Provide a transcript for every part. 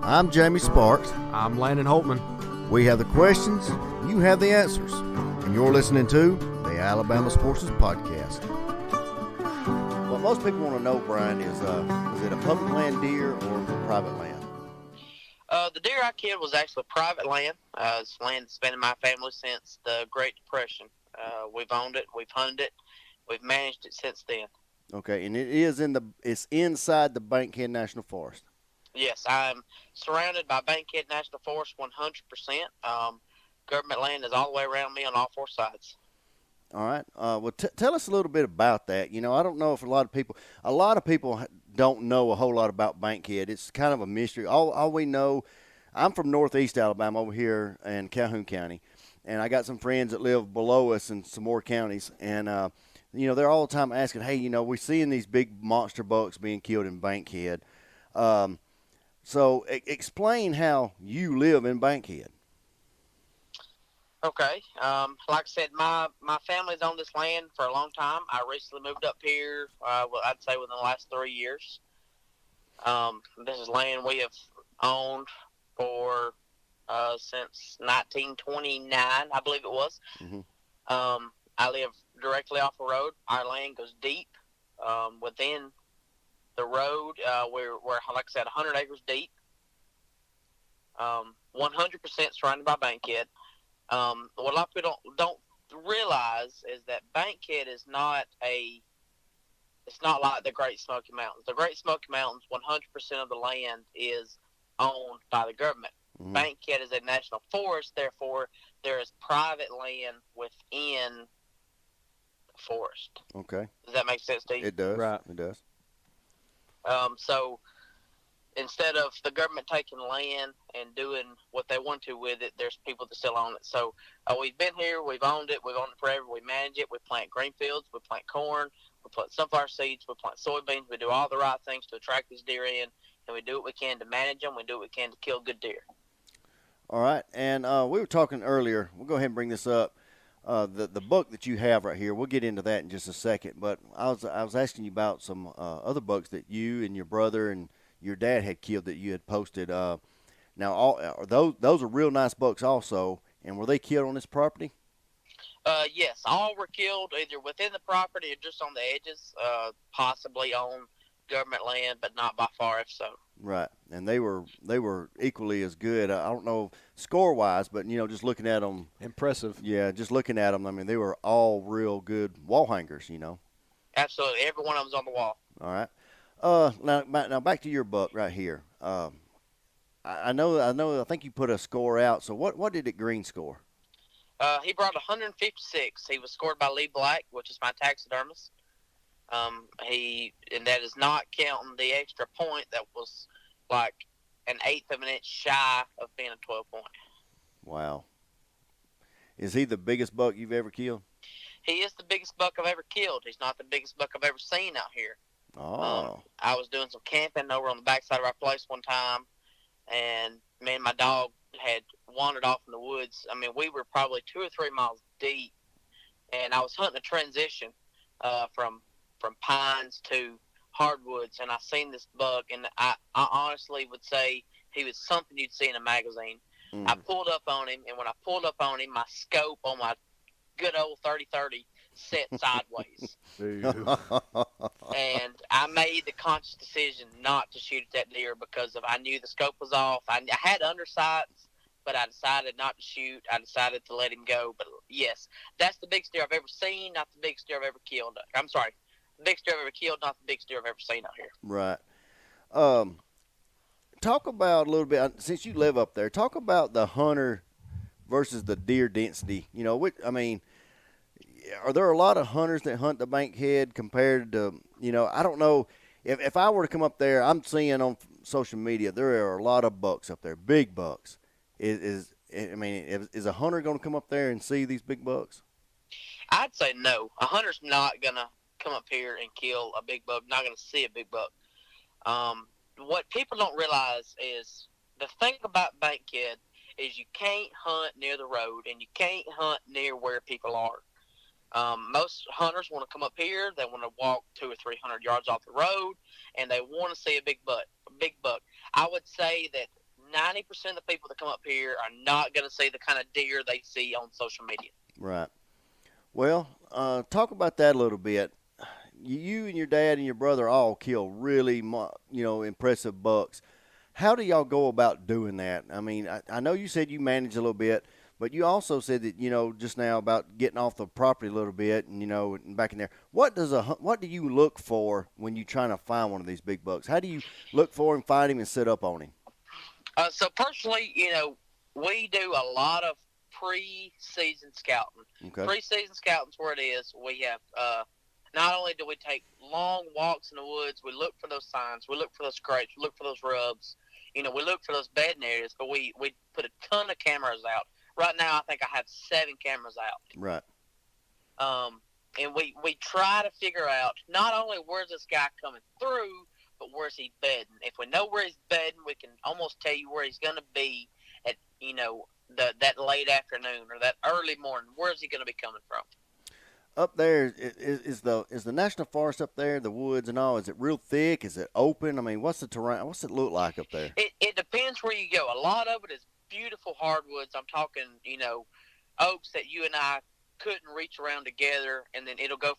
I'm Jamie Sparks. I'm Landon Holtman. We have the questions, you have the answers, and you're listening to the Alabama Sportsman's Podcast. What most people want to know, Brian, is it a public land deer or private land? The deer I killed was actually private land. It's land that's been in my family since the Great Depression. We've owned it, we've hunted it, we've managed it since then. Okay, and it's inside the Bankhead National Forest. Yes, I'm surrounded by Bankhead National Forest 100%. Government land is all the way around me on all four sides. All right. Well, tell us a little bit about that. You know, I don't know if a lot of people don't know a whole lot about Bankhead. It's kind of a mystery. All we know, I'm from Northeast Alabama over here in Calhoun County, and I got some friends that live below us in some more counties, and they're all the time asking, hey, we're seeing these big monster bucks being killed in Bankhead. So explain how you live in Bankhead. Okay. Like I said, my family's owned this land for a long time. I recently moved up here, I'd say within the last 3 years. This is land we have owned for since 1929, I believe it was. Mm-hmm. I live directly off a road. Our land goes deep within the road. We're, like I said, 100 acres deep, 100% surrounded by Bankhead. What a lot of people don't realize is that Bankhead is not like the Great Smoky Mountains. The Great Smoky Mountains, 100% of the land is owned by the government. Mm-hmm. Bankhead is a national forest, therefore there is private land within the forest. Okay. Does that make sense to you? It does. Right. It does. So instead of the government taking land and doing what they want to with it, there's people that still own it. So we've been here, we've owned it forever, we manage it, we plant green fields, we plant corn, we plant sunflower seeds, we plant soybeans, we do all the right things to attract these deer in, and we do what we can to manage them, we do what we can to kill good deer. All right, and we were talking earlier, we'll go ahead and bring this up, the buck that you have right here, we'll get into that in just a second, but I was asking you about some other bucks that you and your brother and your dad had killed that you had posted. Now, those are real nice bucks also, and were they killed on this property? Yes, all were killed either within the property or just on the edges, possibly on government land, but not by far if so. Right, and they were equally as good. I don't know score-wise, but, just looking at them. Impressive. Yeah, just looking at them, I mean, they were all real good wall hangers, Absolutely, every one of them's on the wall. All right. Now back to your buck right here. I think you put a score out. So what did it green score? He brought 156. He was scored by Lee Black, which is my taxidermist. And that is not counting the extra point that was like an eighth of an inch shy of being a 12 point. Wow. Is he the biggest buck you've ever killed? He is the biggest buck I've ever killed. He's not the biggest buck I've ever seen out here. Oh. I was doing some camping over on the backside of our place one time, and me and my dog had wandered off in the woods. I mean, we were probably 2 or 3 miles deep, and I was hunting a transition from pines to hardwoods, and I seen this buck, and I honestly would say he was something you'd see in a magazine. I pulled up on him, and when I pulled up on him, my scope on my good old 30-30 set sideways. And I made the conscious decision not to shoot at that deer because I knew the scope was off. I had undersights, but I decided not to shoot. I decided to let him go. But yes, that's the biggest deer I've ever seen, not the biggest deer I've ever killed. I'm sorry, the biggest deer I've ever killed, not the biggest deer I've ever seen out here. Right. Talk about a little bit, since you live up there, talk about the hunter versus the deer density. Are there a lot of hunters that hunt the Bankhead compared to, I don't know, if I were to come up there, I'm seeing on social media, there are a lot of bucks up there, big bucks. Is a hunter going to come up there and see these big bucks? I'd say no. A hunter's not going to come up here and kill a big buck, not going to see a big buck. What people don't realize is the thing about Bankhead is you can't hunt near the road and you can't hunt near where people are. Most hunters want to come up here. They want to walk 200 or 300 yards off the road, and they want to see a big buck. I would say that 90% of the people that come up here are not going to see the kind of deer they see on social media. Right. Well, talk about that a little bit. You and your dad and your brother all kill really, impressive bucks. How do y'all go about doing that? I mean, I know you said you manage a little bit, but you also said that just now about getting off the property a little bit, and back in there. What do you look for when you're trying to find one of these big bucks? How do you look for him, find him, and set up on him? So personally, we do a lot of pre-season scouting. Okay. Pre-season scouting is where it is. We have not only do we take long walks in the woods, we look for those signs, we look for those scrapes, we look for those rubs. We look for those bedding areas, but we put a ton of cameras out. Right now, I think I have 7 cameras out. Right. And we try to figure out not only where's this guy coming through, but where's he bedding. If we know where he's bedding, we can almost tell you where he's going to be at, that late afternoon or that early morning. Where's he going to be coming from? Up there, is the national forest up there, the woods and all, is it real thick? Is it open? I mean, what's the terrain? What's it look like up there? It depends where you go. A lot of it is beautiful hardwoods. I'm talking, oaks that you and I couldn't reach around together, and then it'll go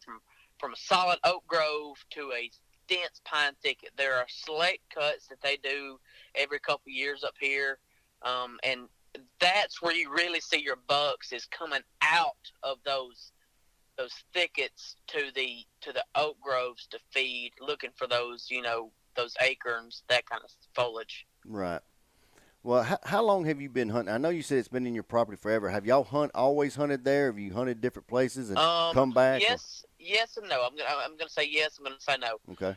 from a solid oak grove to a dense pine thicket. There are select cuts that they do every couple years up here, and that's where you really see your bucks is coming out of those thickets to the oak groves to feed, looking for those those acorns, that kind of foliage. Right. Well, how long have you been hunting? I know you said it's been in your property forever. Have y'all always hunted there? Have you hunted different places and come back? Yes and no. I'm gonna say yes. I'm gonna say no. Okay.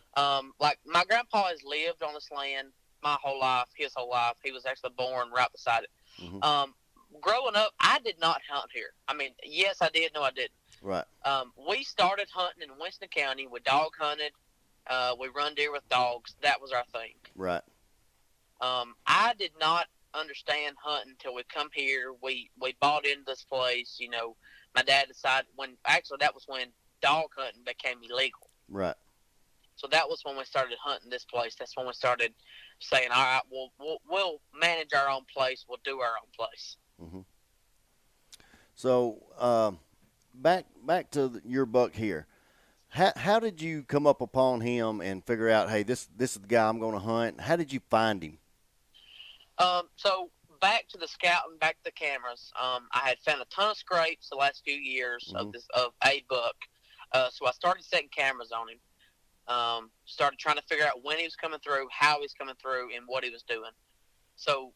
Like my grandpa has lived on this land my whole life. His whole life. He was actually born right beside it. Mm-hmm. Growing up, I did not hunt here. I mean, yes, I did. No, I didn't. Right. We started hunting in Winston County. We dog hunted. We run deer with dogs. That was our thing. Right. I did not understand hunting until we come here. We bought into this place. My dad decided that was when dog hunting became illegal. Right. So that was when we started hunting this place. That's when we started saying, all right, we'll manage our own place. We'll do our own place. Mm-hmm. So back to your buck here. How did you come up upon him and figure out, hey, this is the guy I'm going to hunt? How did you find him? So back to the scouting, back to the cameras. I had found a ton of scrapes the last few years of a buck. So I started setting cameras on him. Started trying to figure out when he was coming through, how he was coming through, and what he was doing. So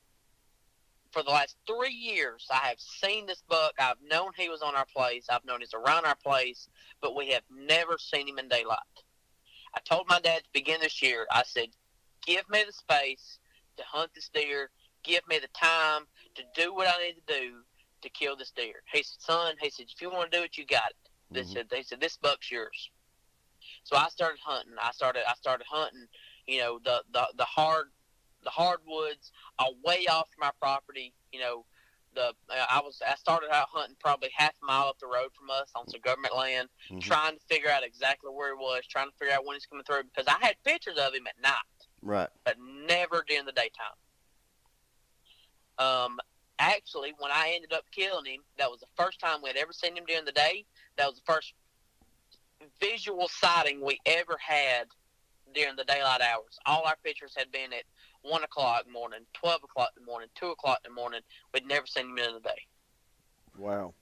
for the last 3 years, I have seen this buck. I've known he was on our place. I've known he's around our place, but we have never seen him in daylight. I told my dad to begin this year, I said, give me the space to hunt this deer. Give me the time to do what I need to do to kill this deer. He said, son, if you want to do it, you got it. They said, this buck's yours. So I started hunting. I started hunting, the hardwoods way off from our property. I started out hunting probably half a mile up the road from us on some government land, trying to figure out exactly where he was, trying to figure out when he's coming through, because I had pictures of him at night. Right. But never during the daytime. Actually, when I ended up killing him, that was the first time we had ever seen him during the day. That was the first visual sighting we ever had during the daylight hours. All our pictures had been at 1 o'clock in the morning, 12 o'clock in the morning, 2 o'clock in the morning. We'd never seen him during the day. Wow.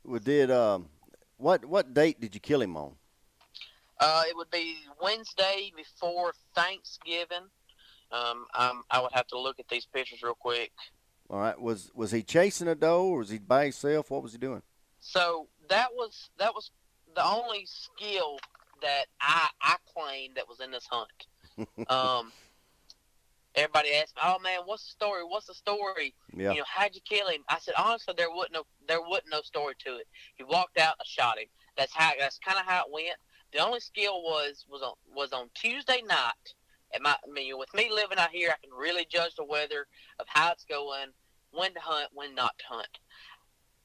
What date did you kill him on? It would be Wednesday before Thanksgiving. I would have to look at these pictures real quick. All right. Was he chasing a doe, or was he by himself? What was he doing? So that was the only skill that I claimed that was in this hunt. Everybody asked me, "Oh man, what's the story? What's the story? Yeah. How'd you kill him?" I said, honestly, there wasn't no story to it. He walked out, I shot him. That's kind of how it went. The only skill was on Tuesday night. With me living out here, I can really judge the weather of how it's going, when to hunt, when not to hunt.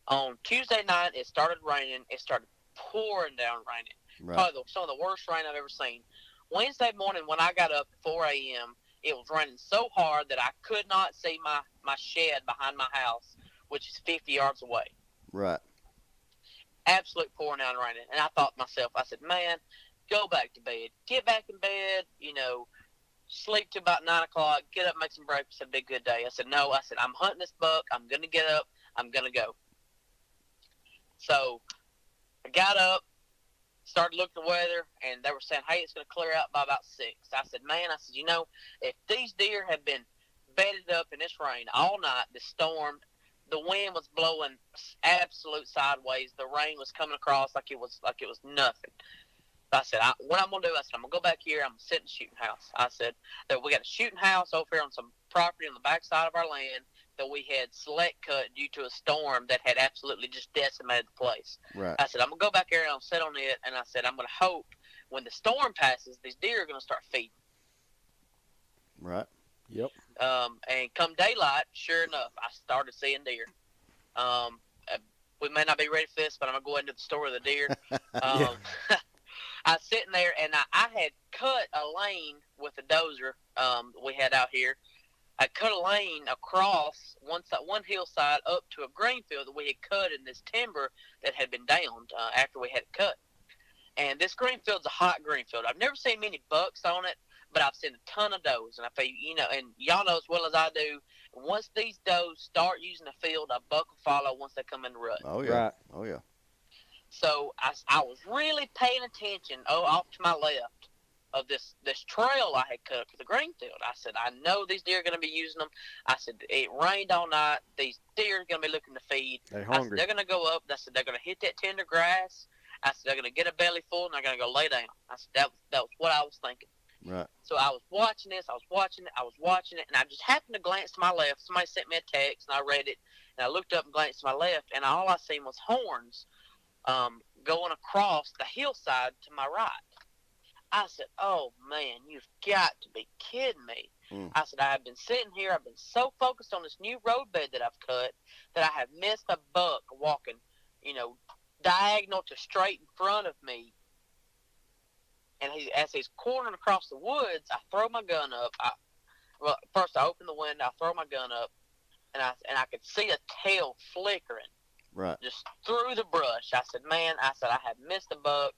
On Tuesday night, it started raining. It started pouring down raining. Right. Probably some of the worst rain I've ever seen. Wednesday morning, when I got up at 4 a.m., it was raining so hard that I could not see my shed behind my house, which is 50 yards away. Right. Absolute pouring down raining. And I thought to myself, I said, man, go back to bed. Get back in bed, sleep to about 9 o'clock, get up, make some breakfast, it'll be a good day. I said, no. I said, I'm hunting this buck. I'm going to get up. I'm going to go. So I got up, started looking at the weather, and they were saying, hey, it's going to clear out by about 6. I said, man, if these deer have been bedded up in this rain all night, the storm, the wind was blowing absolute sideways, the rain was coming across like it was nothing. I said, what I'm going to do, I said, I'm going to go back here, I'm going to sit in the shooting house. I said that we got a shooting house over here on some property on the backside of our land that we had select cut due to a storm that had absolutely just decimated the place. Right. I said, I'm going to go back there and I'll sit on it, and I said, I'm going to hope when the storm passes, these deer are going to start feeding. Right. Yep. And come daylight, sure enough, I started seeing deer. We may not be ready for this, but I'm going to go ahead and do the story of the deer. I was sitting there, and I had cut a lane with a dozer we had out here. I cut a lane across one hillside up to a green field that we had cut in this timber that had been downed after we had it cut. And this green field's a hot green field. I've never seen many bucks on it, but I've seen a ton of does. And I feel, and y'all know as well as I do, once these does start using the field, a buck will follow once they come in the rut. Oh, yeah. Right. Oh, yeah. So I was really paying attention off to my left of this trail I had cut up to the green field. I said, I know these deer are going to be using them. I said, it rained all night. These deer are going to be looking to feed. They're I said, hungry. they're going to go up. I said, they're going to hit that tender grass. I said, they're going to get a belly full, and they're going to go lay down. I said, that was what I was thinking. Right. So I was watching this. I was watching it, and I just happened to glance to my left. Somebody sent me a text, and I read it, and I looked up and glanced to my left, and all I seen was horns going across the hillside to my right. I said, oh, man, you've got to be kidding me. I said, I have been sitting here. I've been so focused on this new roadbed that I've cut that I have missed a buck walking, diagonal to straight in front of me. And as he's cornering across the woods, I throw my gun up. First I open the window, I throw my gun up, and I could see a tail flickering. Right. Just through the brush. I said, I had missed a buck.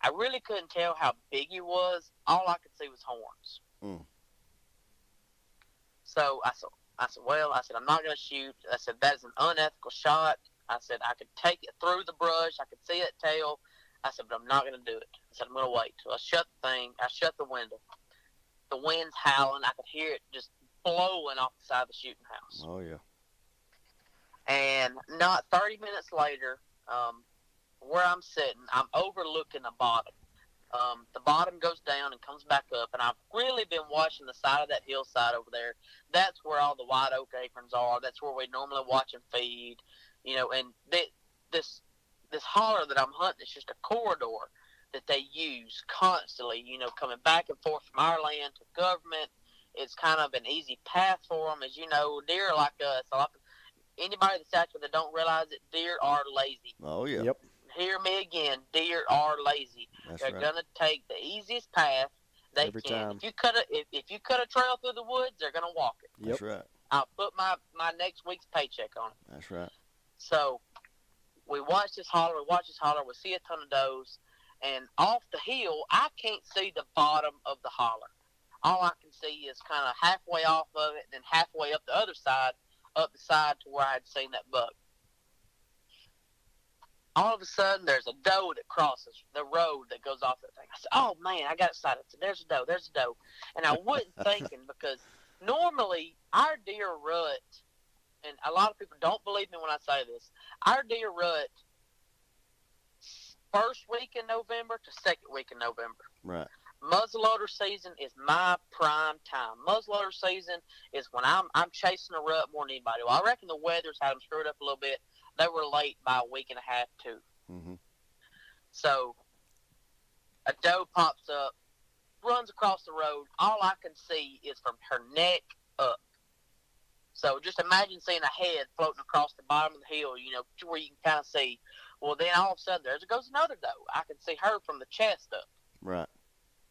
I really couldn't tell how big he was. All I could see was horns. So I said, I'm not going to shoot. I said, that is an unethical shot. I said, I could take it through the brush. I could see that tail. I said, but I'm not going to do it. I said, I'm going to wait. So I shut the thing. I shut the window. The wind's howling. I could hear it just blowing off the side of the shooting house. Oh, yeah. And not 30 minutes later, where I'm sitting, I'm overlooking the bottom. The bottom goes down and comes back up, and I've really been watching the side of that hillside over there. That's where all the white oak acorns are. That's where we normally watch them feed, and this holler that I'm hunting is just a corridor that they use constantly, coming back and forth from our land to government. It's kind of an easy path for them. As you know, deer are like us. Anybody that's out there that don't realize it, deer are lazy. Oh, yeah. Yep. Hear me again, deer are lazy. That's They're right. gonna take the easiest path they Every can. time. If you cut a trail through the woods, they're gonna walk it. That's right. I'll put my next week's paycheck on it. That's right. So we watch this holler, we see a ton of does, and off the hill, I can't see the bottom of the holler. All I can see is kind of halfway off of it, and then halfway up the other side, up the side to where I had seen that buck. All of a sudden, there's a doe that crosses the road that goes off that thing. I said, oh, man, I got excited. I said, there's a doe. And I wasn't thinking, because normally our deer rut, and a lot of people don't believe me when I say this, our deer rut first week in November to second week in November. Right. Muzzleloader season is my prime time. Muzzleloader season is when I'm chasing a rut more than anybody. Well, I reckon the weather's had them screwed up a little bit. They were late by a week and a half, too. Mm-hmm. So a doe pops up, runs across the road. All I can see is from her neck up. So just imagine seeing a head floating across the bottom of the hill, to where you can kind of see. Well, then all of a sudden, there goes another doe. I can see her from the chest up. Right.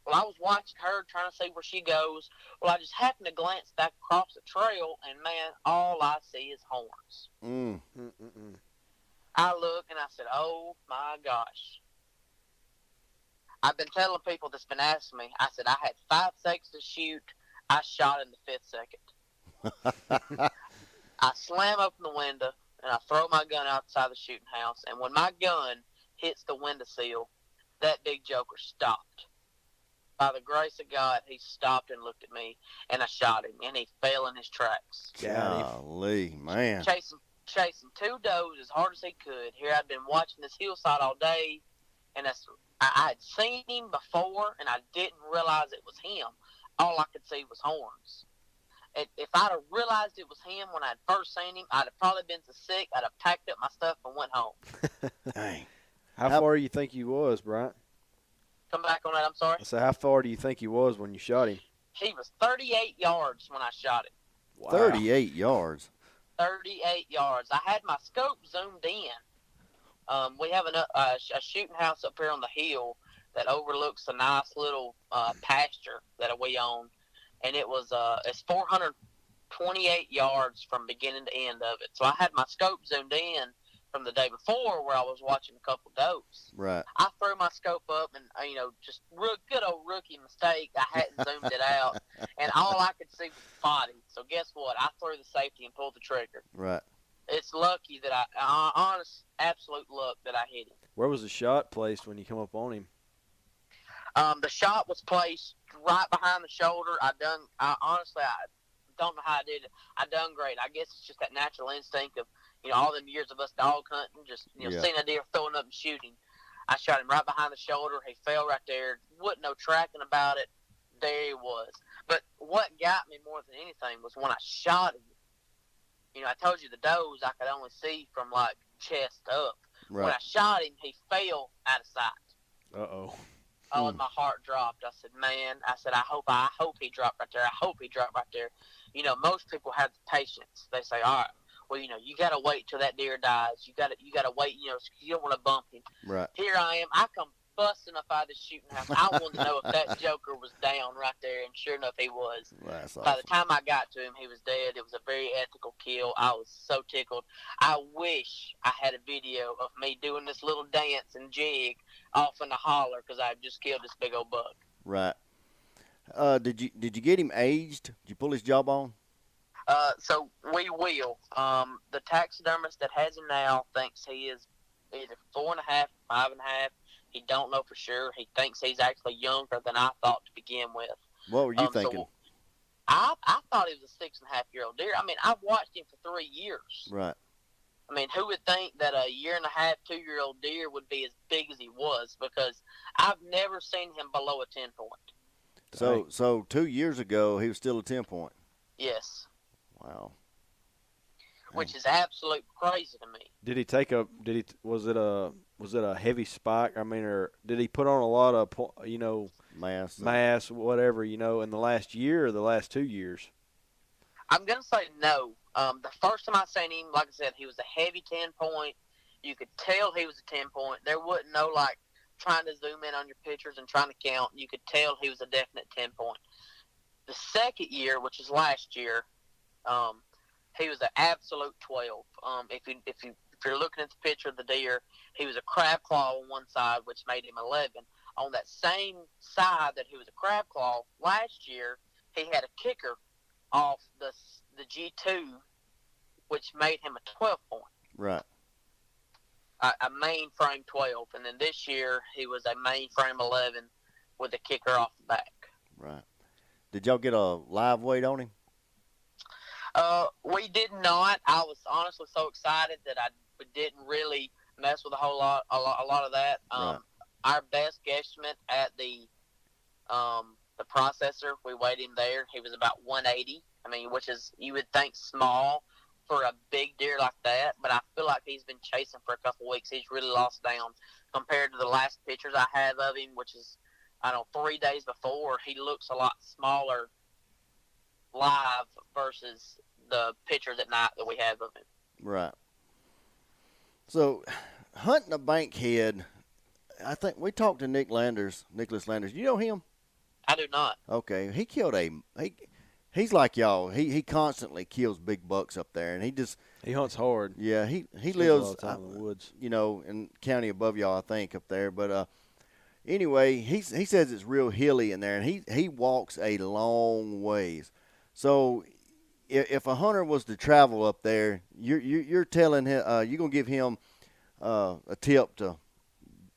Well, I was watching her, trying to see where she goes. Well, I just happened to glance back across the trail, and man, all I see is horns. Mm. I look and I said, "Oh my gosh!" I've been telling people that's been asking me. I said I had 5 seconds to shoot. I shot in the 5th second. I slam open the window and I throw my gun outside the shooting house. And when my gun hits the windowsill, that big joker stopped. By the grace of God, he stopped and looked at me, and I shot him, and he fell in his tracks. Golly, man. Chasing 2 does as hard as he could. Here I'd been watching this hillside all day, and I had seen him before, and I didn't realize it was him. All I could see was horns. And if I'd have realized it was him when I'd first seen him, I'd have probably been so sick, I'd have packed up my stuff and went home. Dang. How far do you think he was, Bryant? Come back on that, I'm sorry? So how far do you think he was when you shot him? He was 38 yards when I shot him. Wow. 38 yards. 38 yards. I had my scope zoomed in. We have a shooting house up here on the hill that overlooks a nice little pasture that we own, and it's 428 yards from beginning to end of it. So I had my scope zoomed in from the day before where I was watching a couple does. Right. I threw my scope up and, just good old rookie mistake. I hadn't zoomed it out, and all I could see was body. So guess what? I threw the safety and pulled the trigger. Right. It's lucky that honest, absolute luck that I hit him. Where was the shot placed when you come up on him? The shot was placed right behind the shoulder. Honestly, I don't know how I did it. I done great. I guess it's just that natural instinct of, all them years of us dog hunting, just, seeing a deer, throwing up and shooting. I shot him right behind the shoulder. He fell right there. Wasn't no tracking about it. There he was. But what got me more than anything was when I shot him. I told you the does I could only see from, like, chest up. Right. When I shot him, he fell out of sight. Uh-oh. Oh, and my heart dropped. I said, man, I hope he dropped right there. I hope he dropped right there. Most people have the patience. They say, all right, well, you got to wait till that deer dies. You got to wait, you don't want to bump him. Right. Here I am. I come busting up out of the shooting house. I wanted to know if that joker was down right there, and sure enough, he was. That's awesome. By the time I got to him, he was dead. It was a very ethical kill. I was so tickled. I wish I had a video of me doing this little dance and jig off in the holler because I had just killed this big old buck. Right. Did you get him aged? Did you pull his jawbone? So we will. The taxidermist that has him now thinks he is either 4.5, 5.5. He don't know for sure. He thinks he's actually younger than I thought to begin with. What were you thinking? So I thought he was a 6.5-year-old deer. I mean, I've watched him for 3 years. Right. I mean, who would think that a 1.5, 2-year-old deer would be as big as he was? Because I've never seen him below a 10-point. So 2 years ago, he was still a 10-point. Yes. Wow. Which is absolute crazy to me. Did he take was it a heavy spike? I mean, or did he put on a lot of, mass, whatever, in the last year or the last 2 years? I'm going to say no. The first time I seen him, like I said, he was a heavy 10-point. You could tell he was a 10-point. There wasn't no, trying to zoom in on your pictures and trying to count. You could tell he was a definite 10-point. The second year, which is last year, he was an absolute 12. If you're looking at the picture of the deer, he was a crab claw on one side, which made him 11. On that same side that he was a crab claw, last year he had a kicker off the G2, which made him a 12-point. Right. A mainframe 12, and then this year he was a mainframe 11 with a kicker off the back. Right. Did y'all get a live weight on him? We did not. I was honestly so excited that I didn't really mess with a lot of that. Right. Our best guesstimate at the processor, we weighed him there. He was about 180. I mean, which is, you would think, small for a big deer like that, but I feel like he's been chasing for a couple weeks. He's really lost down compared to the last pictures I have of him, which is, 3 days before. He looks a lot smaller live versus the pictures at night that we have of him. Right. So, hunting a bankhead, I think we talked to Nicholas Landers. You know him? I do not. Okay, he killed he's like y'all. He constantly kills big bucks up there, and he hunts hard. Yeah, he Spends lives a lot of time in the woods. You know, in county above y'all, I think, up there. But anyway, he says it's real hilly in there, and he walks a long ways. So if a hunter was to travel up there, you're telling him you're gonna give him a tip to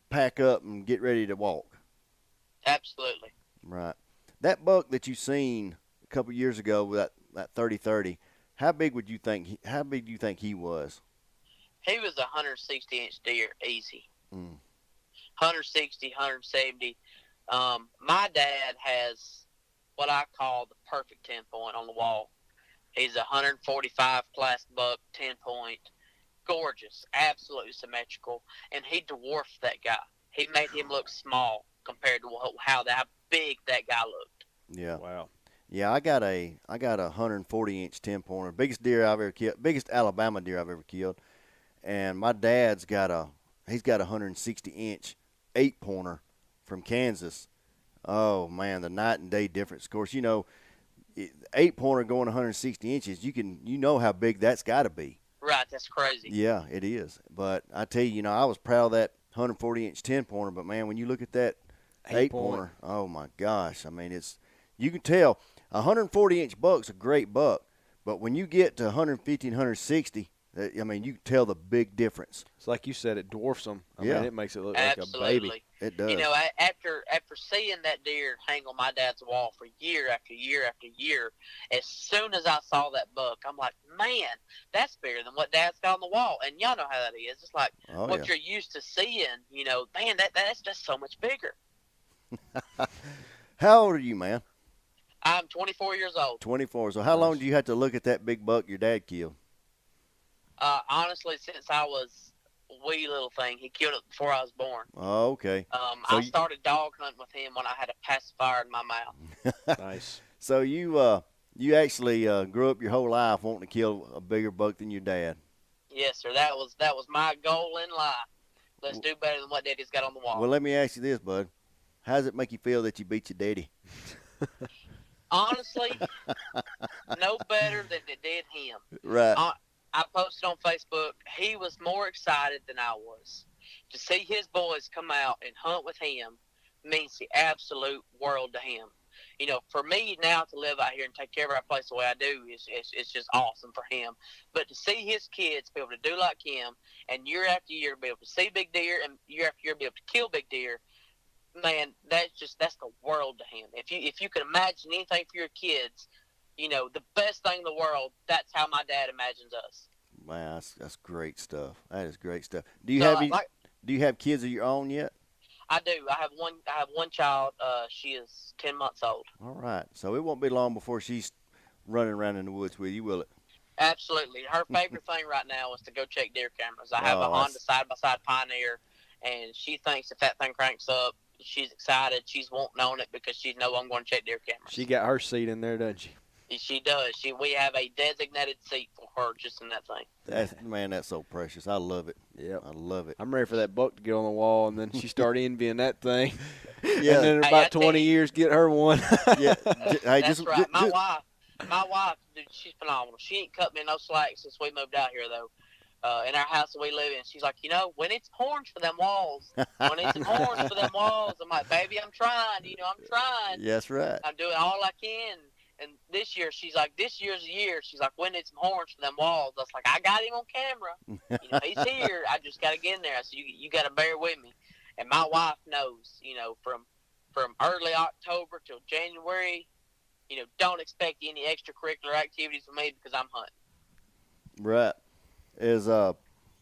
pack up and get ready to walk. Absolutely. Right. That buck that you seen a couple years ago with that 30-30, how big do you think he was? He was a 160-inch deer, easy. Mm. 160, 170. My dad has what I call the perfect 10-point on the wall. He's a 145 class buck, 10-point, gorgeous, absolutely symmetrical, and he dwarfed that guy. He made him look small compared to how big that guy looked. Yeah. Wow. Yeah, I got a 140-inch 10-pointer, biggest deer I've ever killed, biggest Alabama deer I've ever killed, and my dad's got a 160-inch 8-pointer from Kansas. Oh man, the night and day difference. Of course, 8-pointer going 160 inches, you know how big that's got to be. Right, that's crazy. Yeah, it is. But I tell you, I was proud of that 140-inch 10-pointer. But man, when you look at that 8-pointer, oh my gosh! I mean, you can tell a 140-inch buck's a great buck, but when you get to 150 and 160, I mean, you can tell the big difference. It's like you said, it dwarfs them. I mean, it makes it look Absolutely. like a baby. It does. After seeing that deer hang on my dad's wall for year after year after year, as soon as I saw that buck, I'm like, man, that's bigger than what Dad's got on the wall. And y'all know how that is. It's like what you're used to seeing. Man, that's just so much bigger. How old are you, man? I'm 24 years old. 24. So how long do you have to look at that big buck your dad killed? Honestly, since I was a wee little thing, he killed it before I was born. Oh, okay. I started dog hunting with him when I had a pacifier in my mouth. Nice. So you actually grew up your whole life wanting to kill a bigger buck than your dad. Yes, sir. That was my goal in life. Let's do better than what Daddy's got on the wall. Well, let me ask you this, bud. How does it make you feel that you beat your daddy? Honestly, no better than it did him. Right. I posted on Facebook, he was more excited than I was. To see his boys come out and hunt with him means the absolute world to him. For me now to live out here and take care of our place the way I do it's just awesome for him. But to see his kids be able to do like him, and year after year be able to see big deer, and year after year be able to kill big deer, man, that's the world to him. If you could imagine anything for your kids, the best thing in the world, that's how my dad imagines us. Wow, that's great stuff. That is great stuff. Do you have kids of your own yet? I do. I have one child. She is 10 months old. All right. So it won't be long before she's running around in the woods with you, will it? Absolutely. Her favorite thing right now is to go check deer cameras. I have a Honda side-by-side Pioneer, and she thinks if that thing cranks up, she's excited. She's wanting on it because she knows I'm going to check deer cameras. She got her seat in there, doesn't she? She does. We have a designated seat for her just in that thing. That's so precious. I love it. Yeah, I love it. I'm ready for that buck to get on the wall, and then she started envying that thing. Yeah. And then in about 20 years, get her one. Yeah. Hey, that's right. My wife, dude, she's phenomenal. She ain't cut me no slack since we moved out here, though. In our house that we live in, she's like, we need some horns for them walls. We need some horns for them walls. I'm like, baby, I'm trying. I'm trying. Yeah, that's right. I'm doing all I can. And this year, she's like, this year's the year. She's like, we need some horns for them walls. I was like, I got him on camera. He's here. I just got to get in there. So you got to bear with me. And my wife knows, from early October till January, don't expect any extracurricular activities from me because I'm hunting. Right.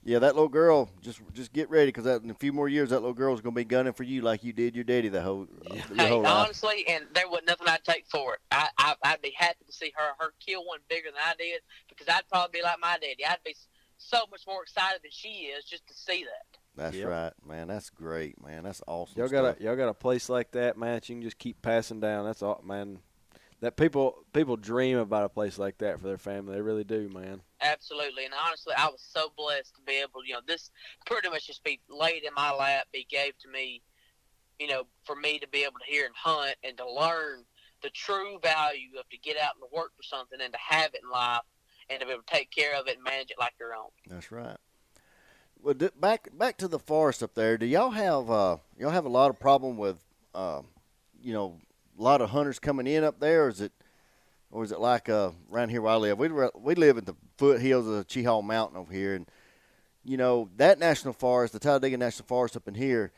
That little girl, just get ready because in a few more years, that little girl's going to be gunning for you like you did your daddy your whole life. Honestly, and there wasn't nothing I'd take for it. I'd be happy to see her kill one bigger than I did because I'd probably be like my daddy. I'd be so much more excited than she is just to see that. That's right, man. That's great, man. That's awesome. Y'all got a place like that, man, that you can just keep passing down. That's all, man. That people dream about a place like that for their family. They really do, man. Absolutely. And honestly, I was so blessed to be able to, this pretty much just be laid in my lap, be gave to me for me to be able to hear and hunt and to learn the true value of to get out and to work for something and to have it in life and to be able to take care of it and manage it like your own. That's right. Well, back to the forest up there. Do y'all have a lot of problem with a lot of hunters coming in up there, or is it like around here where I live? We live at the foothills of the Cheehaw Mountain over here, and that national forest, the Talladega National Forest up in here,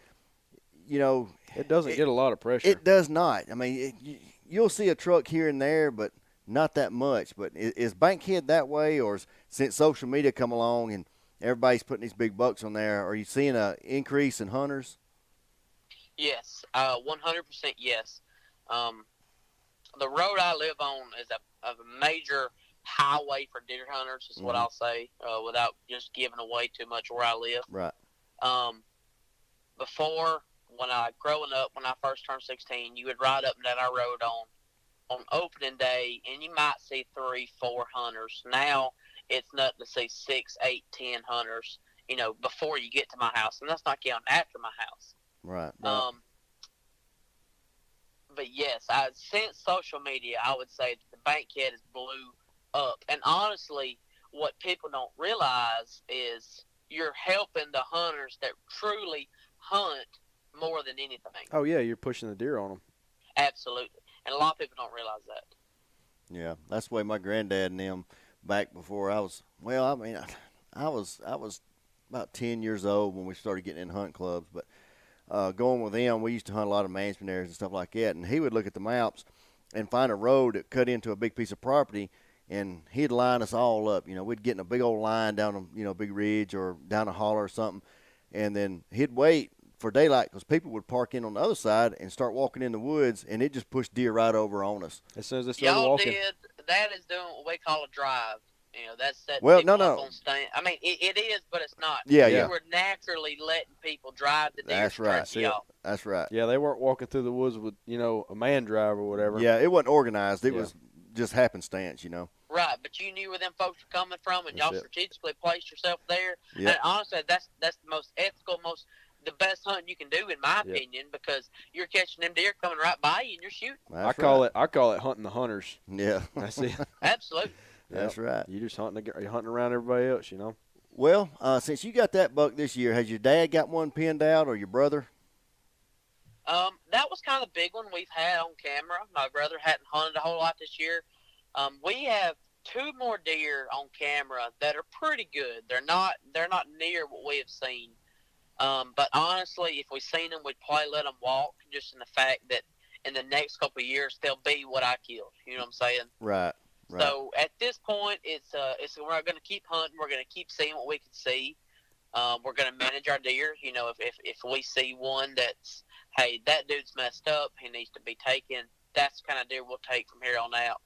it doesn't get a lot of pressure. It does not. I mean, you'll see a truck here and there, but not that much. But is Bankhead that way, or since social media come along and everybody's putting these big bucks on there, are you seeing an increase in hunters? Yes, 100% yes. The road I live on is a major highway for deer hunters, is what I'll say, without just giving away too much where I live. Right. Before, growing up, when I first turned 16, you would ride up and down our road on opening day, and you might see 3, 4 hunters. Now, it's nothing to see 6, 8, 10 hunters, before you get to my house, and that's not counting after my house. Right. But yes, since social media, I would say that the Bankhead has blew up. And honestly, what people don't realize is you're helping the hunters that truly hunt more than anything. Oh, yeah, you're pushing the deer on them. Absolutely. And a lot of people don't realize that. Yeah, that's the way my granddad and them back before I was, I was about 10 years old when we started getting in hunt clubs, but going with them, we used to hunt a lot of management areas and stuff like that, and he would look at the maps and find a road that cut into a big piece of property, and he'd line us all up. We'd get in a big old line down a big ridge or down a holler or something, and then he'd wait for daylight because people would park in on the other side and start walking in the woods, and it just pushed deer right over on us. As soon as they started walking. That is doing what we call a drive. That's that. Well, no. On I mean, it is, but it's not. Yeah. You were naturally letting people drive the deer. That's right. That's right. Yeah, they weren't walking through the woods with a man drive or whatever. Yeah, it wasn't organized. It was just happenstance, Right, but you knew where them folks were coming from, and y'all strategically placed yourself there. Yep. And honestly, that's the most ethical, the best hunting you can do, in my opinion, because you're catching them deer coming right by you and you're shooting. I call it hunting the hunters. Yeah, that's it. Absolutely. That's right. You're just hunting around everybody else, Well, since you got that buck this year, has your dad got one pinned out, or your brother? That was kind of the big one we've had on camera. My brother hadn't hunted a whole lot this year. We have 2 more deer on camera that are pretty good. They're not near what we have seen. But honestly, if we seen them, we'd probably let them walk, just in the fact that in the next couple of years they'll be what I killed. You know what I'm saying? Right. So at this point, we're going to keep hunting. We're going to keep seeing what we can see. We're going to manage our deer. If we see one that's, hey, that dude's messed up, he needs to be taken, that's the kind of deer we'll take from here on out.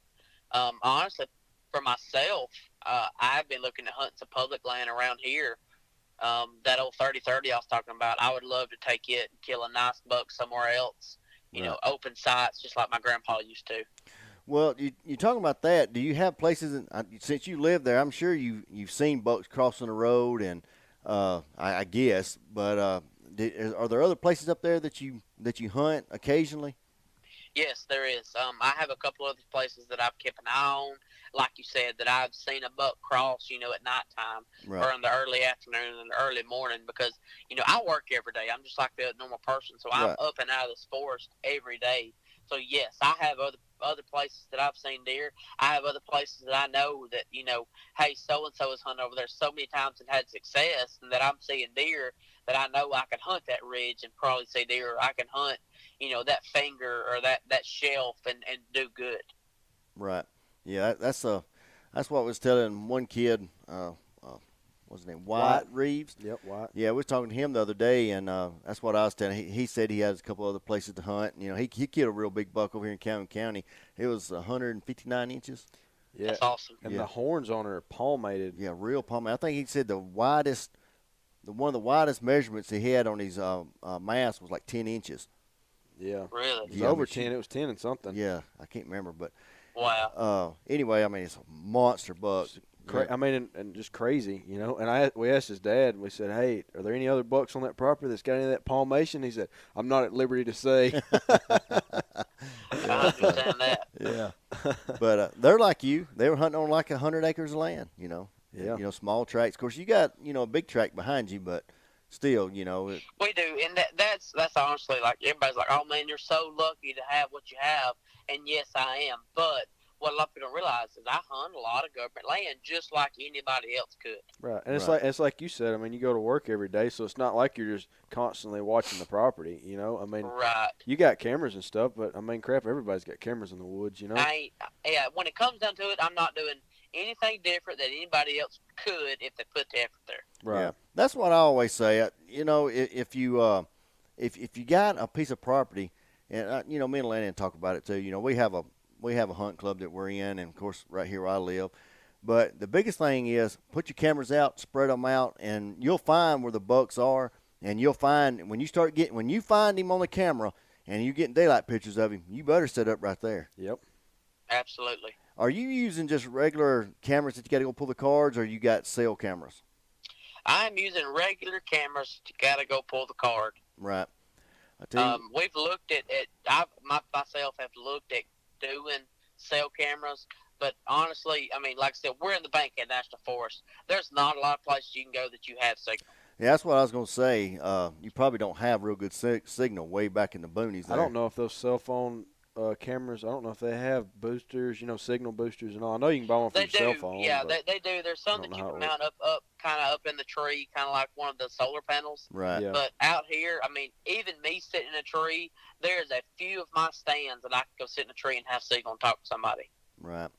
Honestly, for myself, I've been looking at hunting some public land around here. That old 30-30 I was talking about, I would love to take it and kill a nice buck somewhere else. Open sites, just like my grandpa used to. Well, you talking about that? Do you have places? Since you live there, I'm sure you've seen bucks crossing the road, and I guess. But are there other places up there that you hunt occasionally? Yes, there is. I have a couple other places that I've kept an eye on, like you said, that I've seen a buck cross, at nighttime or in the early afternoon and the early morning, because, I work every day. I'm just like a normal person, so I'm up and out of this forest every day. So, yes, I have other places that I've seen deer. I have other places that I know that, hey, so-and-so has hunted over there so many times and had success, and that I'm seeing deer that I know I can hunt that ridge and probably see deer, or I can hunt, that finger or that shelf and do good. Right. Yeah, that's what I was telling one kid, what's his name, Wyatt Reeves? Yep, Wyatt. Yeah, we were talking to him the other day, and that's what I was telling him. He said he has a couple other places to hunt. He killed a real big buck over here in Calhoun County. It was 159 inches. Yeah. That's awesome. And the horns on it are palmated. Yeah, real palmated. I think he said one of the widest measurements he had on his mask was like 10 inches. Yeah. Really? It was over 10. It was 10 and something. Yeah, I can't remember, but wow. Anyway, it's a monster buck. I mean, and just crazy, you know. And we asked his dad, and we said, "Hey, are there any other bucks on that property that's got any of that palmation?" He said, "I'm not at liberty to say." I understand that. Yeah, but they're like you. They were hunting on like 100 acres of land. You know, Yeah. You know, small tracts. Of course, you got a big tract behind you, but still, We do, and that's honestly, like, everybody's like, "Oh man, you're so lucky to have what you have," and yes, I am. But what a lot of people don't realize is I hunt a lot of government land just like anybody else could. Right, and it's like you said. I mean, you go to work every day, so it's not like you're just constantly watching the property. You know, I mean, right. You got cameras and stuff, but I mean, crap, everybody's got cameras in the woods. You know. Yeah, when it comes down to it, I'm not doing anything different than anybody else could if they put the effort there. Right. Yeah, that's what I always say. You know, if you got a piece of property, and you know, me and Landon talk about it too. You know, we have a hunt club that we're in, and of course, right here where I live. But the biggest thing is put your cameras out, spread them out, and you'll find where the bucks are. And you'll find when you find him on the camera, and you're getting daylight pictures of him, you better set up right there. Yep. Absolutely. Are you using just regular cameras that you got to go pull the cards, or you got cell cameras? I'm using regular cameras to gotta go pull the card. Right. I tell you, we've looked at myself have looked at doing cell cameras, but honestly, I mean, like I said, we're in the Bankhead National Forest. There's not a lot of places you can go that you have signal. yeah, that's what I was going to say. You probably don't have real good signal way back in the boonies there. I don't know if those cell phone cameras, I don't know if they have boosters, you know, signal boosters and all. I know you can buy one for your cell phone. Yeah, they do. There's some that you can mount up kind of up in the tree, kind of like one of the solar panels. Right. Yeah. But out here, I mean, even me sitting in a tree, there's a few of my stands that I can go sit in a tree and have signal and talk to somebody. Right.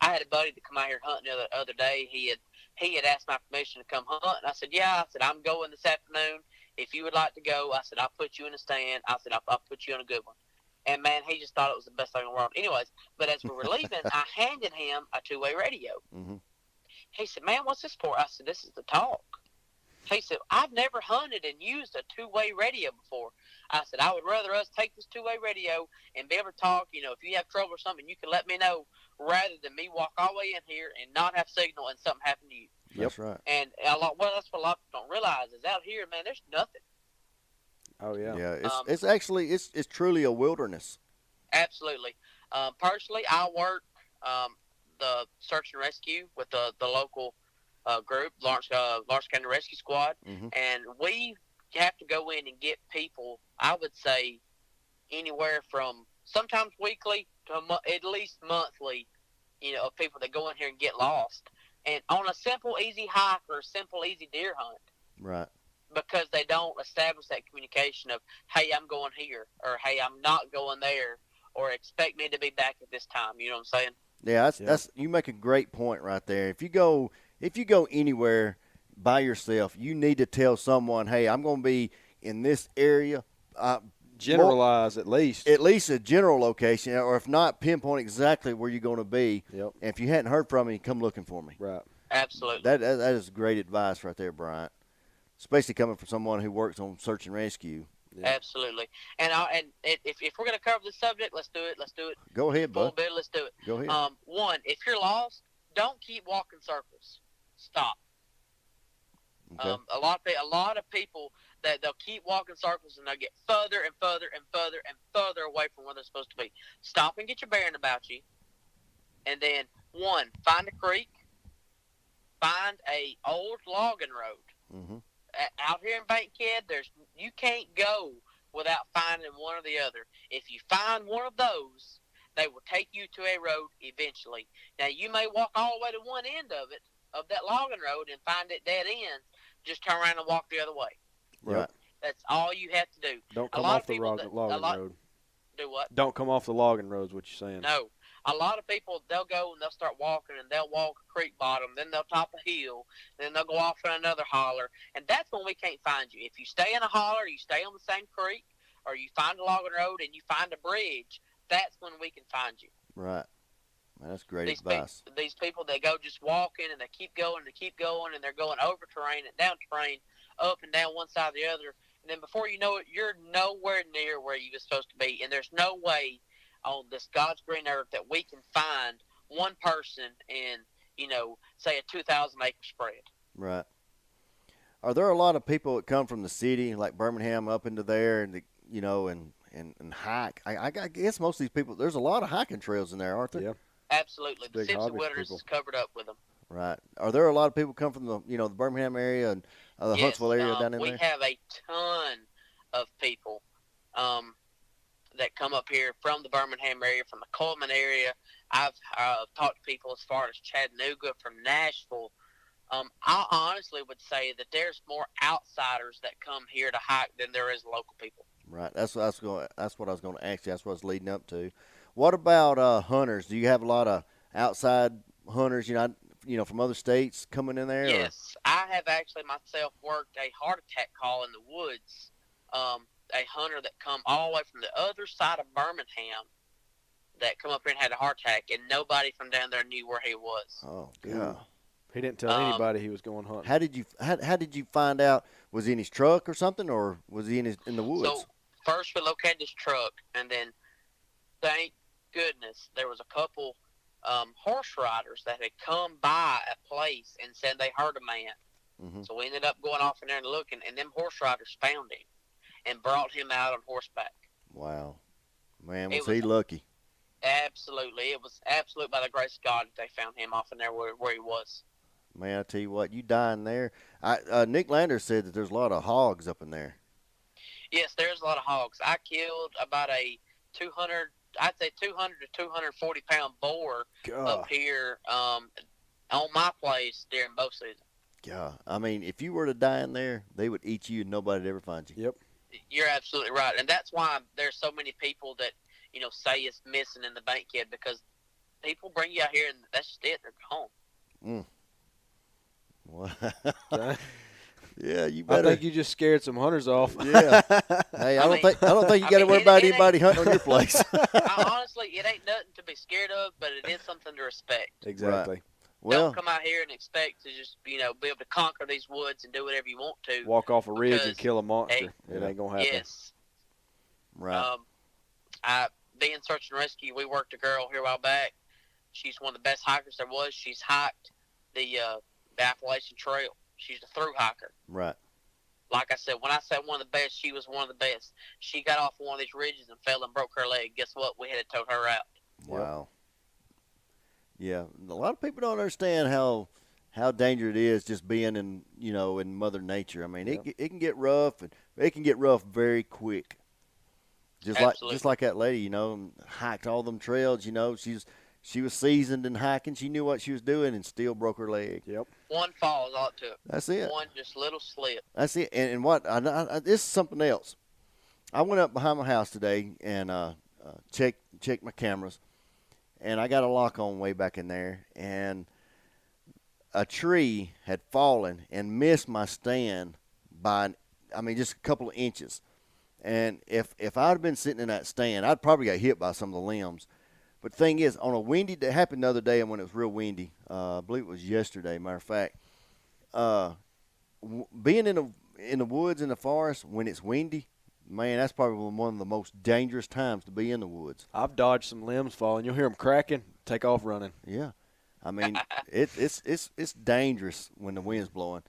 I had a buddy that come out here hunting the other day. He had asked my permission to come hunt, and I said, yeah. I said, I'm going this afternoon. If you would like to go, I said, I'll put you in a stand. I said, I'll put you in a good one. And, man, he just thought it was the best thing in the world. Anyways, but as we were leaving, I handed him a two-way radio. Mm-hmm. He said, man, what's this for? I said, this is to talk. He said, I've never hunted and used a two-way radio before. I said, I would rather us take this two-way radio and be able to talk. You know, if you have trouble or something, you can let me know rather than me walk all the way in here and not have signal and something happen to you. That's right. And that's what a lot of people don't realize is out here, man, there's nothing. Oh, yeah. Yeah, it's actually it's truly a wilderness. Absolutely. Personally, I work the search and rescue with the local group, Lawrence County Rescue Squad, Mm-hmm. and we have to go in and get people, I would say, anywhere from sometimes weekly to at least monthly, you know, of people that go in here and get lost. And on a simple, easy hike or a simple, easy deer hunt. Right. Because they don't establish that communication of, hey, I'm going here, or hey, I'm not going there, or expect me to be back at this time. You know what I'm saying? Yeah, that's you make a great point right there. If you go anywhere by yourself, you need to tell someone, hey, I'm going to be in this area. Generalize at least a general location, or if not, pinpoint exactly where you're going to be. Yep. And if you hadn't heard from me, come looking for me. Right. Absolutely. That is great advice right there, Bryant. Especially coming from someone who works on search and rescue. Yeah. Absolutely. And if we're going to cover this subject, let's do it. Let's do it. Go ahead, bud. Let's do it. Go ahead. One, if you're lost, don't keep walking circles. Stop. Okay. A lot of people that they'll keep walking circles and they'll get further and further and further and further away from where they're supposed to be. Stop and get your bearing about you. And then, one, find a creek. Find a old logging road. Mm-hmm. Out here in Bankhead, you can't go without finding one or the other. If you find one of those, they will take you to a road eventually. Now, you may walk all the way to one end of it, of that logging road, and find it dead ends. Just turn around and walk the other way. Right. That's all you have to do. Don't come off the logging road. Do what? Don't come off the logging road is what you're saying. No. A lot of people, they'll go and they'll start walking, and they'll walk a creek bottom, then they'll top a hill, then they'll go off in another holler, and that's when we can't find you. If you stay in a holler, you stay on the same creek, or you find a logging road and you find a bridge, that's when we can find you. Right. Man, that's great advice. These people, they go just walking, and they keep going, and they're going over terrain and down terrain, up and down one side or the other, and then before you know it, you're nowhere near where you were supposed to be, and there's no way on this God's green earth that we can find one person and say a 2,000 acre spread. Right. Are there a lot of people that come from the city, like Birmingham, up into there, and and hike? I guess most of these people. There's a lot of hiking trails in there, aren't there? Yeah. Absolutely, the Big Simpson hobby Wilderness people. is covered up with them. Right. Are there a lot of people come from the Birmingham area and the Yes, Huntsville area down in we there? have a ton of people that come up here from the Birmingham area, from the Coleman area. I've talked to people as far as Chattanooga, from Nashville. I honestly would say that there's more outsiders that come here to hike than there is local people. Right. That's what I was going to ask you. That's what I was leading up to. What about hunters? Do you have a lot of outside hunters? From other states coming in there? Yes, I have actually myself worked a heart attack call in the woods. A hunter that come all the way from the other side of Birmingham that come up here and had a heart attack, and nobody from down there knew where he was. Oh, yeah. He didn't tell anybody he was going hunting. How did you find out? Was he in his truck or something, or was he in the woods? So first we located his truck, and then thank goodness there was a couple horse riders that had come by a place and said they heard a man. Mm-hmm. So we ended up going off in there and looking, and them horse riders found him and brought him out on horseback. Wow. Man, was he lucky. Absolutely. It was absolute by the grace of God that they found him off in there where he was. Man, I tell you what, you dying there. Nick Lander said that there's a lot of hogs up in there. Yes, there's a lot of hogs. I killed about a 200 to 240 pound boar up here on my place during bow season. Yeah, I mean, if you were to die in there, they would eat you and nobody'd ever find you. Yep. You're absolutely right, and that's why there's so many people that say it's missing in the Bankhead, because people bring you out here and that's just it. They're gone. Well, yeah, you better. I think you just scared some hunters off. Yeah. Hey, I don't think you got to worry about anybody hunting on your place. Honestly, it ain't nothing to be scared of, but it is something to respect. Exactly. Right. Well, don't come out here and expect to just be able to conquer these woods and do whatever you want to. Walk off a ridge and kill a monster. It ain't gonna happen. Yes. Right. Being search and rescue, we worked a girl here a while back. She's one of the best hikers there was. She's hiked the Appalachian Trail. She's a through hiker. Right. Like I said, when I said one of the best, she was one of the best. She got off one of these ridges and fell and broke her leg. Guess what? We had to tow her out. Wow. Yeah, a lot of people don't understand how dangerous it is just being in Mother Nature. I mean, it can get rough, and it can get rough very quick. Just like that lady, hiked all them trails. She was seasoned in hiking. She knew what she was doing, and still broke her leg. Yep. One fall is all it took. That's it. One just little slip. That's it. And what this is something else. I went up behind my house today and checked my cameras, and I got a lock on way back in there, and a tree had fallen and missed my stand by, just a couple of inches. And if I'd been sitting in that stand, I'd probably got hit by some of the limbs. But the thing is, on a windy, that happened the other day when it was real windy. I believe it was yesterday, matter of fact. Being in the woods, in the forest, when it's windy, man, that's probably one of the most dangerous times to be in the woods. I've dodged some limbs falling. You'll hear them cracking, take off running. Yeah. I mean, it's dangerous when the wind's blowing.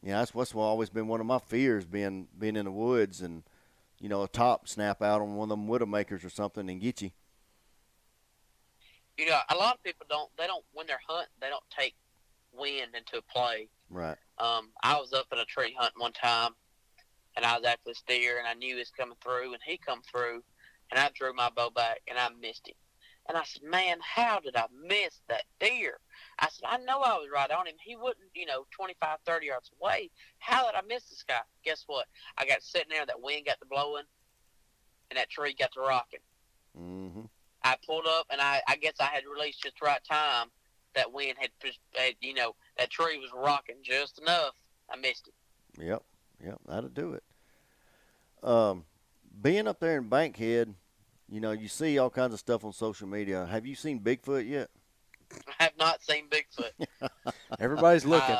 Yeah, that's what's always been one of my fears, being in the woods and, a top snap out on one of them widowmakers or something and get you. A lot of people when they're hunting, they don't take wind into play. Right. I was up in a tree hunting one time, and I was after this deer, and I knew he was coming through, and he come through, and I drew my bow back, and I missed him. And I said, man, how did I miss that deer? I said, I know I was right on him. He wasn't, 25, 30 yards away. How did I miss this guy? Guess what? I got sitting there, that wind got to blowing, and that tree got to rocking. Mm-hmm. I pulled up, and I guess I had released just the right time. That wind had that tree was rocking just enough. I missed it. Yep, that'll do it. Being up there in Bankhead, you see all kinds of stuff on social media. Have you seen Bigfoot yet? I have not seen Bigfoot. Everybody's looking.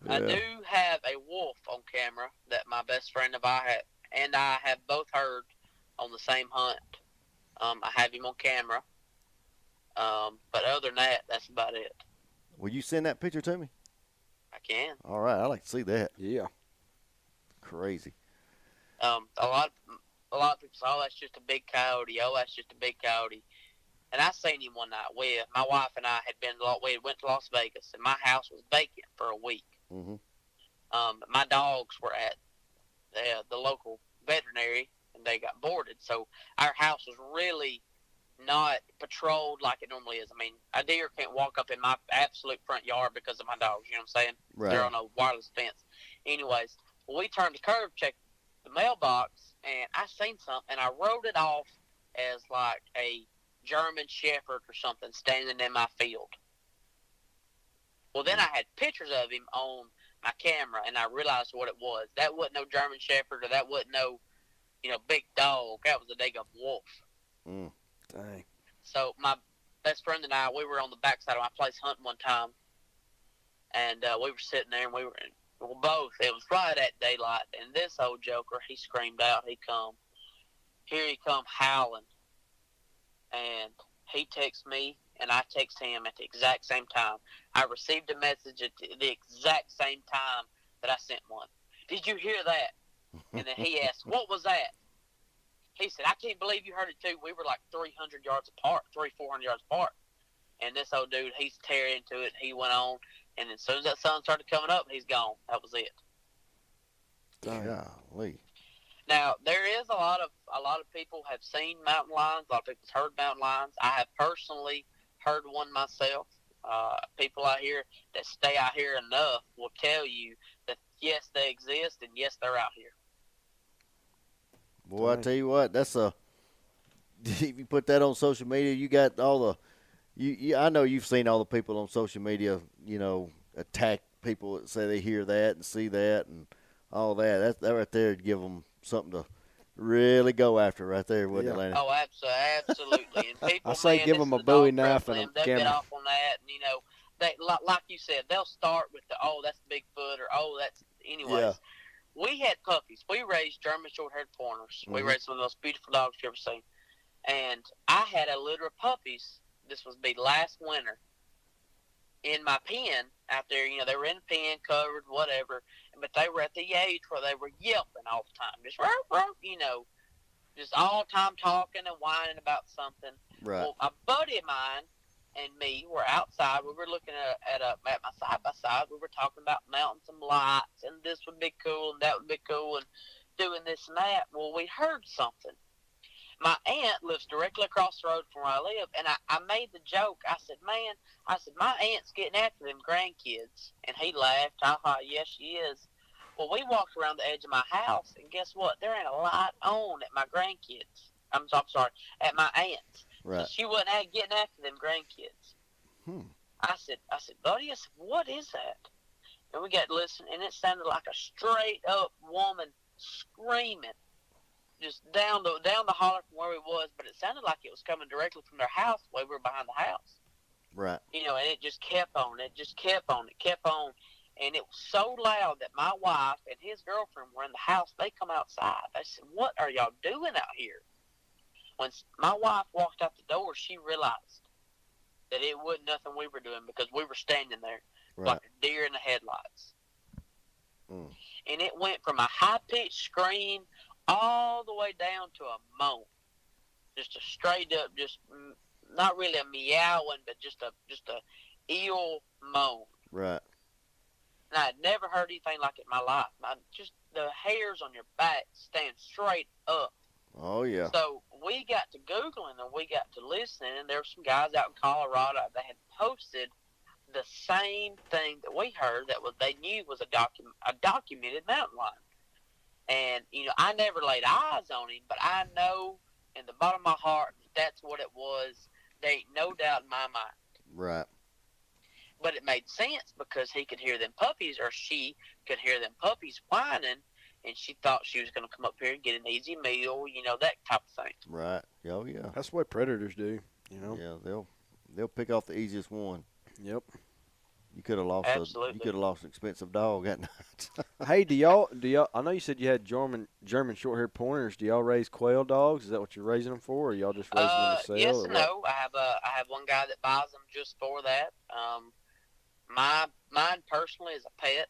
I do have a wolf on camera that my best friend and I have both heard on the same hunt. I have him on camera. But other than that, that's about it. Will you send that picture to me? I can. All right, I'd like to see that. Yeah. Crazy. A lot of people say, "Oh, that's just a big coyote. Oh, that's just a big coyote." And I seen him one night. My wife and I had we went to Las Vegas, and my house was vacant for a week. Mm-hmm. My dogs were at the local veterinary, and they got boarded. So our house was really not patrolled like it normally is. I mean, a deer can't walk up in my absolute front yard because of my dogs. You know what I'm saying? Right. They're on a wireless fence. Anyways, we turned the curve, checked the mailbox, and I seen something, and I wrote it off as like a German Shepherd or something standing in my field. Well, then I had pictures of him on my camera, and I realized what it was. That wasn't no German Shepherd, or that wasn't no, big dog. That was a daggum wolf. Mm. Dang. So my best friend and I, we were on the backside of my place hunting one time, and we were sitting there, and we were both. It was right at daylight, and this old joker, he screamed out. Here he come howling, and he texts me, and I text him at the exact same time. I received a message at the exact same time that I sent one. Did you hear that? And then he asked, what was that? He said, I can't believe you heard it too. We were like 300 yards apart, 400 yards apart. And this old dude, he's tearing into it. He went on, and as soon as that sun started coming up, he's gone. That was it. Golly. Now, there is a lot of people have seen mountain lions. A lot of people's heard mountain lions. I have personally heard one myself. People out here that stay out here enough will tell you that, yes, they exist, and yes, they're out here. Boy, I tell you what, that's if you put that on social media, you got all the, I know you've seen all the people on social media, attack people that say they hear that and see that and all that. That right there would give them something to really go after right there, wouldn't it, Lanny? Oh, absolutely. And people, I say give them a Bowie knife and a they'll camera. get off on that, and they like you said, they'll start with that's Bigfoot, or that's anyways. Yeah. We had puppies. We raised German short-haired pointers. We raised some of the most beautiful dogs you ever seen. And I had a litter of puppies. This was last winter in my pen out there. They were in the pen, covered, whatever. But they were at the age where they were yelping all the time, just just all the time talking and whining about something. Right. Well, a buddy of mine and me were outside. We were looking at my side-by-side. We were talking about mounting some lights, and this would be cool, and that would be cool, and doing this and that. Well, we heard something. My aunt lives directly across the road from where I live, and I made the joke. I said, my aunt's getting after them grandkids. And he laughed. Yes, she is. Well, we walked around the edge of my house, and guess what? There ain't a light on at my grandkids. I'm sorry, at my aunt's. Right. So she wasn't getting after them grandkids. I said, buddy, what is that? And we got to listen, and it sounded like a straight-up woman screaming, just down the holler from where we was, but it sounded like it was coming directly from their house, the way we were behind the house. Right. And it just kept on. It just kept on. It kept on. And it was so loud that my wife and his girlfriend were in the house. They come outside. They said, what are y'all doing out here? When my wife walked out the door, she realized that it wasn't nothing we were doing, because we were standing there like a deer in the headlights. And it went from a high-pitched scream all the way down to a moan. Just a straight-up, just not really a meowing, but just a ill moan. Right. And I had never heard anything like it in my life. Just the hairs on your back stand straight up. Oh, yeah. So we got to Googling, and we got to listening, and there were some guys out in Colorado that had posted the same thing that we heard, they knew was a documented mountain lion. And, I never laid eyes on him, but I know in the bottom of my heart that's what it was. There ain't no doubt in my mind. Right. But it made sense, because he could hear them puppies, or she could hear them puppies whining, and she thought she was going to come up here and get an easy meal, that type of thing. Right. Oh, yeah. That's what predators do, Yeah, they'll pick off the easiest one. Yep. You could have lost Absolutely. You could have lost an expensive dog that night. Hey, do y'all? I know you said you had German short-haired pointers. Do y'all raise quail dogs? Is that what you're raising them for, or y'all just raising them to sell? Yes or and what? no. I have one guy that buys them just for that. Mine personally is a pet.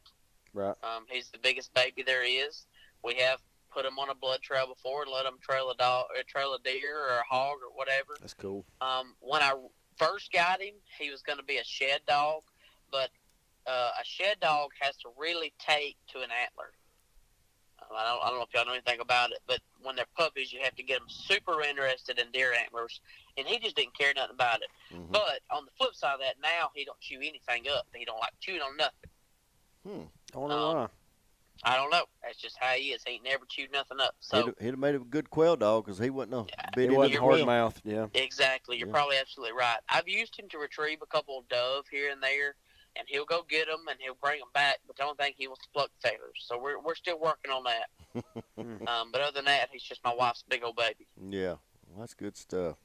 Right. He's the biggest baby there is. We have put him on a blood trail before and let him trail a dog, or trail a deer or a hog or whatever. That's cool. When I first got him, he was going to be a shed dog, but a shed dog has to really take to an antler. I don't know if y'all know anything about it, but when they're puppies, you have to get them super interested in deer antlers, and he just didn't care nothing about it. Mm-hmm. But on the flip side of that, now he don't chew anything up. He don't like chewing on nothing. I wonder why. I don't know. That's just how he is. He ain't never chewed nothing up. So he'd have made a good quail dog because he wouldn't have bit He wasn't into the hard quail. mouthed. Yeah. exactly. You're probably absolutely right. I've used him to retrieve a couple of dove here and there, and he'll go get them and he'll bring them back. But the only thing he wants to pluck feathers. So we're still working on that. But other than that, he's just my wife's big old baby. Yeah, well, that's good stuff.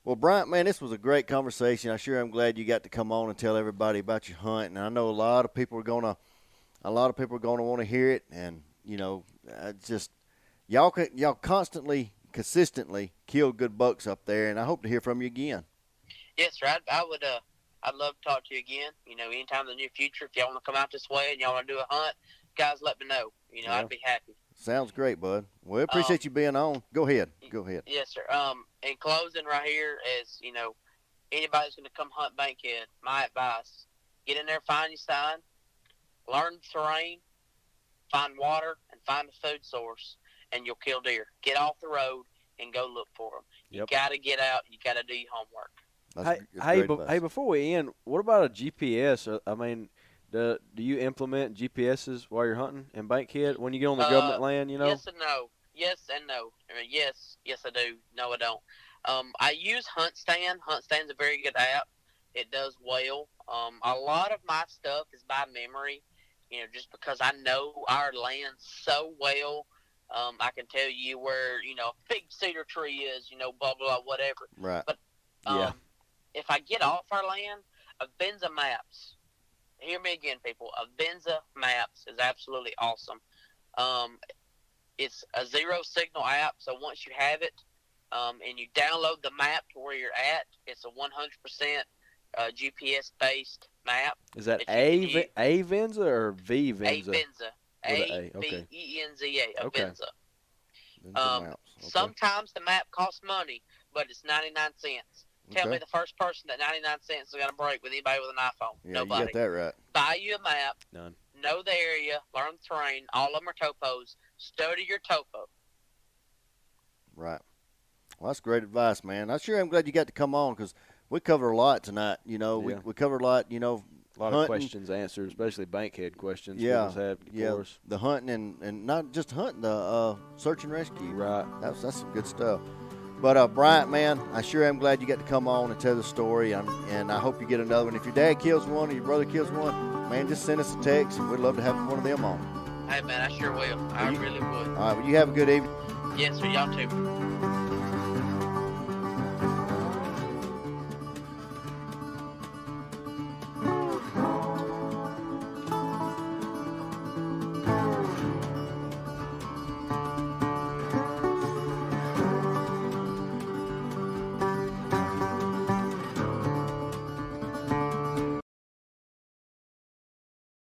Well, Bryant, man, this was a great conversation. I sure am glad you got to come on and tell everybody about your hunt. And I know a lot of people are gonna want to hear it. And you know, just y'all constantly, consistently kill good bucks up there. And I hope to hear from you again. Yes, sir. I'd love to talk to you again. You know, anytime in the near future, if y'all want to come out this way and y'all want to do a hunt, guys, let me know. You know, I'd be happy. Sounds great, bud. Well, appreciate you being on. Go ahead. Yes, sir. In closing, right here is, you know, anybody's going to come hunt Bankhead, my advice: get in there, find your sign, learn the terrain, find water, and find a food source, and you'll kill deer. Get off the road and go look for them. Yep. You got to get out. You got to do your homework. Hey, before we end, what about a GPS? I mean, do you implement GPSs while you're hunting in Bankhead when you get on the government land? You know. Yes and no. Yes and no. I mean, yes, I do. No, I don't. I use HuntStand. HuntStand's a very good app. It does well. A lot of my stuff is by memory. You know, just because I know our land so well. I can tell you where, you know, a big cedar tree is, you know, blah, blah, blah, whatever. Right. But if I get off our land, Avenza Maps, hear me again, people, Avenza Maps is absolutely awesome. It's a zero signal app, so once you have it and you download the map to where you're at, it's a 100% GPS-based map. Is that Avenza or Venza? Avenza. A-V-E-N-Z-A. Okay. Avenza. Sometimes the map costs money, but it's 99 cents. Tell me the first person that 99 cents is going to break with anybody with an iPhone. Yeah, Nobody. You got that right. Buy you a map. None. Know the area. Learn the terrain. All of them are topos. Study your topo. Right. Well, that's great advice, man. I sure am glad you got to come on because we covered a lot tonight. You know, we covered a lot, you know. A lot of questions answered, especially Bankhead questions. Yeah, for us. The hunting and not just hunting, the search and rescue. Right. That's some good stuff. But Bryant, man, I sure am glad you got to come on and tell the story, and I hope you get another one. If your dad kills one or your brother kills one, man, just send us a text, and we'd love to have one of them on. Hey, man, I sure will. I really would. All right, well, you have a good evening. Yes, sir. Y'all too.